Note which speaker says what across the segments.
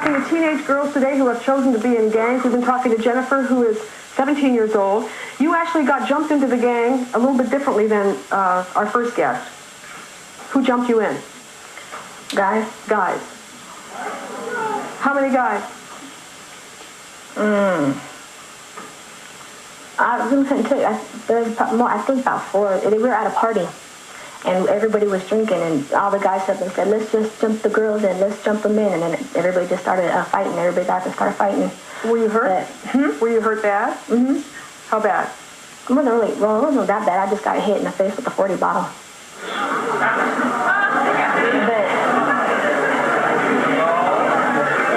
Speaker 1: talking to teenage girls today who have chosen to be in gangs. We've been talking to Jennifer, who is 17 years old. You actually got jumped into the gang a little bit differently than our first guest. Who jumped you in?
Speaker 2: Guys.
Speaker 1: Guys. How many guys?
Speaker 2: I really couldn't tell you. There's more. I think about 4. We were at a party, and everybody was drinking, and all the guys up and said, "Let's just jump the girls in. Let's jump them in." And then everybody just started fighting. Everybody got to start fighting.
Speaker 1: Were you hurt? Were you hurt bad?
Speaker 2: Mm-hmm.
Speaker 1: How bad?
Speaker 2: It wasn't that bad. I just got hit in the face with a 40 bottle.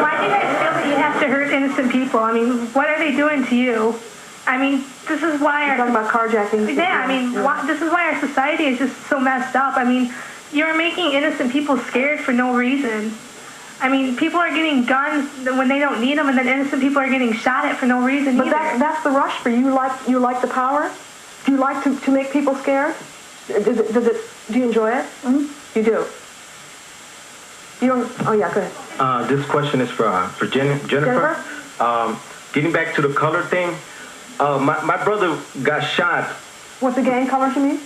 Speaker 3: Why do you guys feel that you have to hurt innocent people? I mean, what are they doing to you? I mean, this is why
Speaker 1: You're talking about carjacking.
Speaker 3: Yeah, I mean, this is why our society is just so messed up. I mean, you're making innocent people scared for no reason. I mean, people are getting guns when they don't need them, and then innocent people are getting shot at for no reason
Speaker 1: but
Speaker 3: either.
Speaker 1: that's the rush for you. You like the power? Do you like to make people scared? Do you enjoy it?
Speaker 2: Mm-hmm.
Speaker 1: You do? You don't? Oh, yeah, go ahead.
Speaker 4: This question is for Jennifer. Getting back to the color thing, my brother got shot.
Speaker 1: What's the gang color to me?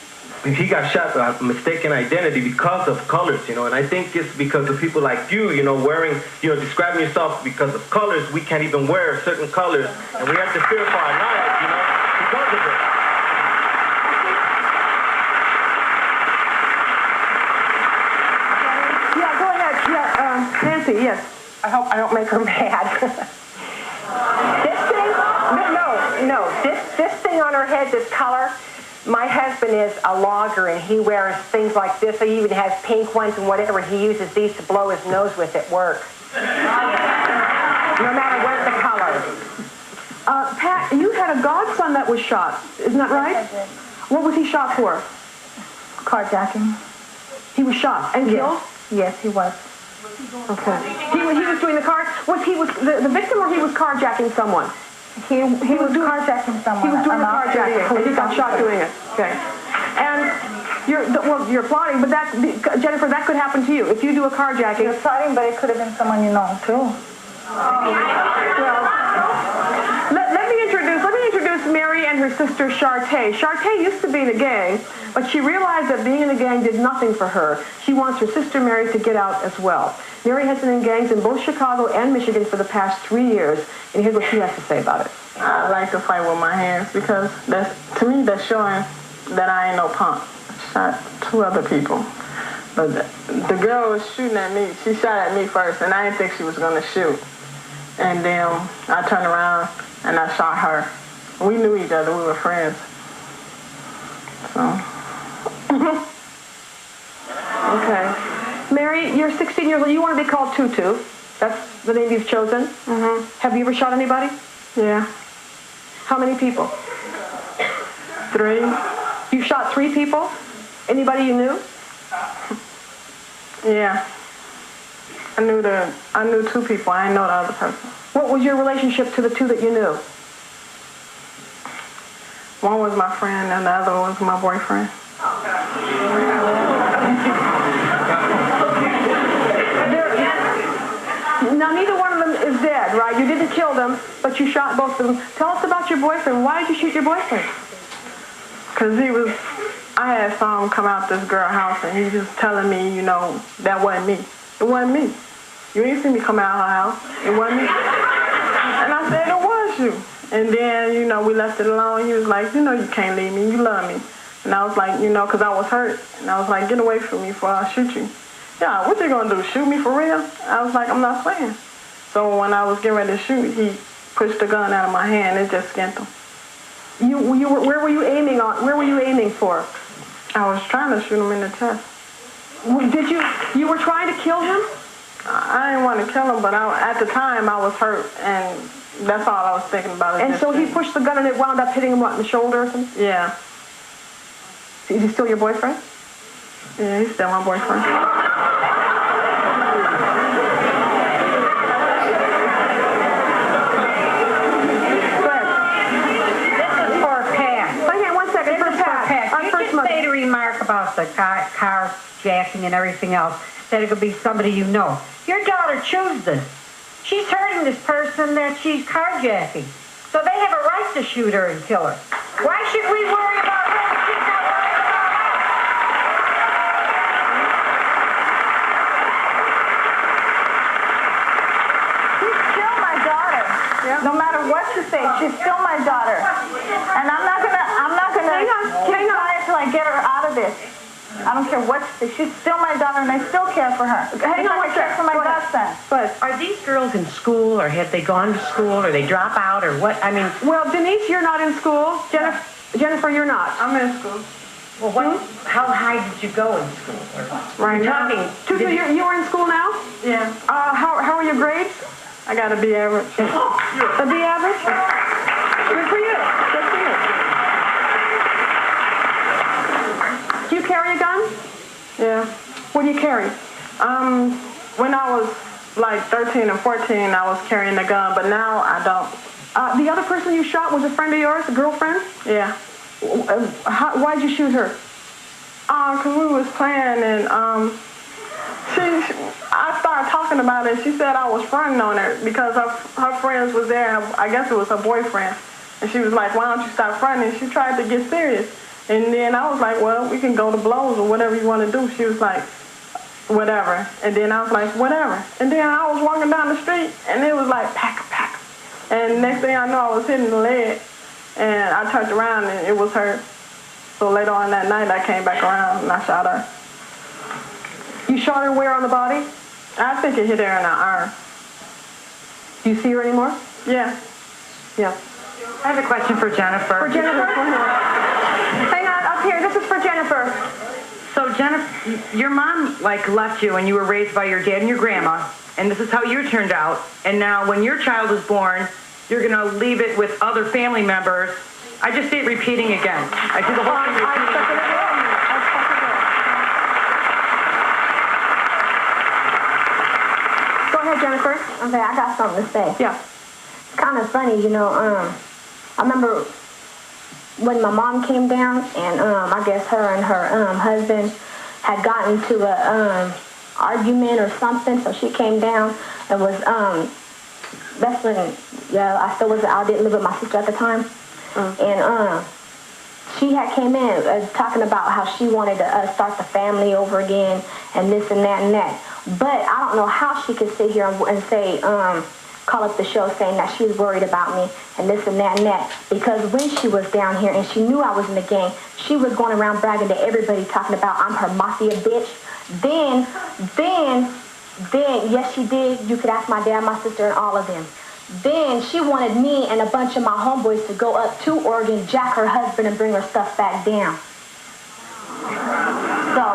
Speaker 4: He got shot mistaken identity because of colors, and I think it's because of people like you, wearing, describing yourself because of colors. We can't even wear certain colors, and we have to fear for our lives, because of it.
Speaker 1: Yeah, go ahead. Yeah, Nancy, yes.
Speaker 5: I hope I don't make her mad. This thing, this thing on her head, this color, my husband is a logger, and he wears things like this. He even has pink ones and whatever. He uses these to blow his nose with at work. No matter what the color.
Speaker 1: Pat, you had a godson that was shot. Isn't that right?
Speaker 2: Yes, I did.
Speaker 1: What was he shot for?
Speaker 2: Carjacking.
Speaker 1: He was shot and killed?
Speaker 2: Yes, he was.
Speaker 1: Okay. He was doing the car. Was he the victim, or he was carjacking someone?
Speaker 2: He was carjacking someone.
Speaker 1: He was doing the carjacking, and he got shot doing it. Okay. And you're plotting, but Jennifer, that could happen to you if you do a carjacking.
Speaker 2: You're plotting, but it could have been someone you know too.
Speaker 1: Well, let me introduce Mary and her sister Shartae. Shartae used to be in a gang, but she realized that being in a gang did nothing for her. She wants her sister Mary to get out as well. Mary has been in gangs in both Chicago and Michigan for the past 3 years, and here's what she has to say about it.
Speaker 6: I like to fight with my hands because to me that's showing that I ain't no punk. I shot 2 other people. But the girl was shooting at me. She shot at me first, and I didn't think she was going to shoot. And then I turned around and I shot her. We knew each other. We were friends. So.
Speaker 1: Okay. Mary, you're 16 years old. You want to be called Tutu. That's the name you've chosen?
Speaker 6: Mm-hmm.
Speaker 1: Have you ever shot anybody?
Speaker 6: Yeah.
Speaker 1: How many people?
Speaker 6: 3.
Speaker 1: You shot 3 people? Anybody you knew?
Speaker 6: Yeah. I knew 2 people. I didn't know the other person.
Speaker 1: What was your relationship to the 2 that you knew?
Speaker 6: One was my friend and the other one was my boyfriend.
Speaker 1: Now, neither one of them is dead, right? You didn't kill them, but you shot both of them. Tell us about your boyfriend. Why did you shoot your boyfriend?
Speaker 6: Because I had saw him come out this girl's house, and he was telling me, that wasn't me. It wasn't me. You ain't seen me come out of her house. It wasn't me. And I said, it was you. And then, we left it alone. He was like, you can't leave me. You love me. And I was like, because I was hurt. And I was like, get away from me before I shoot you. Yeah, what you gonna do, shoot me for real? I was like, I'm not playing. So when I was getting ready to shoot, he pushed the gun out of my hand. It just skinned him.
Speaker 1: Where were you aiming on? Where were you aiming for?
Speaker 6: I was trying to shoot him in the chest.
Speaker 1: You were trying to kill him?
Speaker 6: I didn't want to kill him, but at the time I was hurt, and that's all I was thinking about.
Speaker 1: And so he pushed the gun and it wound up hitting him, what, in the shoulder or something?
Speaker 6: Yeah.
Speaker 1: Is he still your boyfriend?
Speaker 6: Yeah, he's still my boyfriend.
Speaker 7: Made a remark about the car jacking and everything else, that it could be somebody you know. Your daughter chose this. She's hurting this person that she's carjacking. So they have a right to shoot her and kill her. Why should we worry about her if she's not worried about us?
Speaker 8: She's still my daughter. Yeah. No matter what you say, she's still my daughter. And I'm not gonna keep quiet till I get her out of this. I don't care what she says. She's still my daughter, and I still care for her.
Speaker 1: Hang on,
Speaker 8: I care for my godson.
Speaker 1: But
Speaker 9: Are these girls in school, or have they gone to school, or they drop out, or what? I mean,
Speaker 1: well, Denise, you're not in school. Jennifer, you're not.
Speaker 6: I'm in school.
Speaker 9: well, what? How high did you go in school?
Speaker 6: Right
Speaker 9: You're
Speaker 6: now.
Speaker 9: talking.
Speaker 1: So you are in school now?
Speaker 6: Yeah.
Speaker 1: How are your grades?
Speaker 6: I got to be average.
Speaker 1: A B average? Good for you. Good for you. Do you carry a gun?
Speaker 6: Yeah.
Speaker 1: What do you carry?
Speaker 6: When I was like 13 or 14, I was carrying a gun, but now I don't.
Speaker 1: The other person you shot was a friend of yours, a girlfriend?
Speaker 6: Yeah.
Speaker 1: Why'd you shoot her?
Speaker 6: Cause we was playing and I started talking about it. She said I was fronting on her because her friends was there. I guess it was her boyfriend, and she was like, "Why don't you stop fronting?" She tried to get serious, and then I was like, "Well, we can go to blows or whatever you want to do." She was like, "Whatever," and then I was like, "Whatever," and then I was walking down the street, and it was like pack, and next thing I know, I was hitting the leg, and I turned around and it was her. So later on that night, I came back around and I shot her.
Speaker 1: You shot her where on the body?
Speaker 6: I think it hit her in the arm.
Speaker 1: Do you see her anymore?
Speaker 6: Yeah.
Speaker 1: Yeah.
Speaker 7: I have a question for Jennifer.
Speaker 1: For Jennifer? Hang on, up here. This is for Jennifer.
Speaker 7: So Jennifer, your mom left you and you were raised by your dad and your grandma, and this is how you turned out. And now when your child is born, you're gonna leave it with other family members. I just see it repeating again. I see the whole thing repeating.
Speaker 1: Go ahead, Jennifer.
Speaker 2: Okay, I got something to say.
Speaker 1: Yeah.
Speaker 2: It's kind of funny, I remember when my mom came down, and I guess her and her husband had gotten to a argument or something, so she came down and was that's when I still wasn't. I didn't live with my sister at the time, and she had came in talking about how she wanted to start the family over again and this and that and that. But I don't know how she could sit here and say, call up the show saying that she's worried about me and this and that and that. Because when she was down here and she knew I was in the gang, she was going around bragging to everybody talking about I'm her mafia bitch. Then, yes she did. You could ask my dad, my sister, and all of them. Then she wanted me and a bunch of my homeboys to go up to Oregon, jack her husband, and bring her stuff back down. So,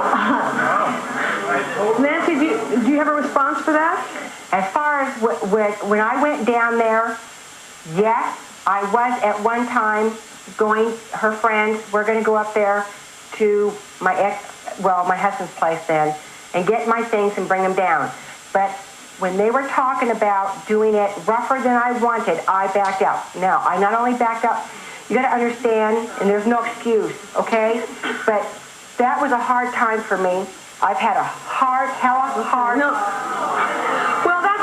Speaker 1: Nancy, do you have a response for that?
Speaker 5: As far as when I went down there, yes, I was at one time going, her friends, we're going to go up there to my husband's place then, and get my things and bring them down. But when they were talking about doing it rougher than I wanted, I backed out. Now, I not only backed out, you got to understand, and there's no excuse, okay? But that was a hard time for me. I've had a hard.
Speaker 1: No. Well, that's.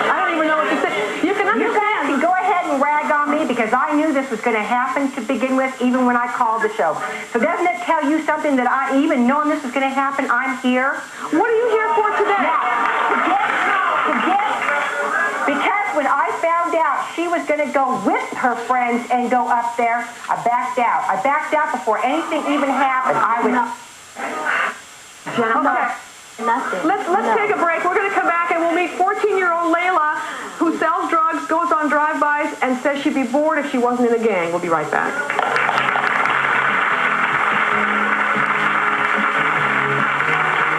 Speaker 1: I don't even know what to say. You can understand.
Speaker 5: You can go ahead and rag on me because I knew this was going to happen to begin with, even when I called the show. So doesn't it tell you something that I, even knowing this was going to happen, I'm here?
Speaker 1: What are you here for today?
Speaker 5: Because when I found out she was going to go with her friends and go up there, I backed out. I backed out before anything even happened. I was...
Speaker 1: Okay.
Speaker 2: nothing.
Speaker 1: Let's take a break. We're going to come back and we'll meet 14-year-old Layla, who sells drugs, goes on drive-bys, and says she'd be bored if she wasn't in a gang. We'll be right back.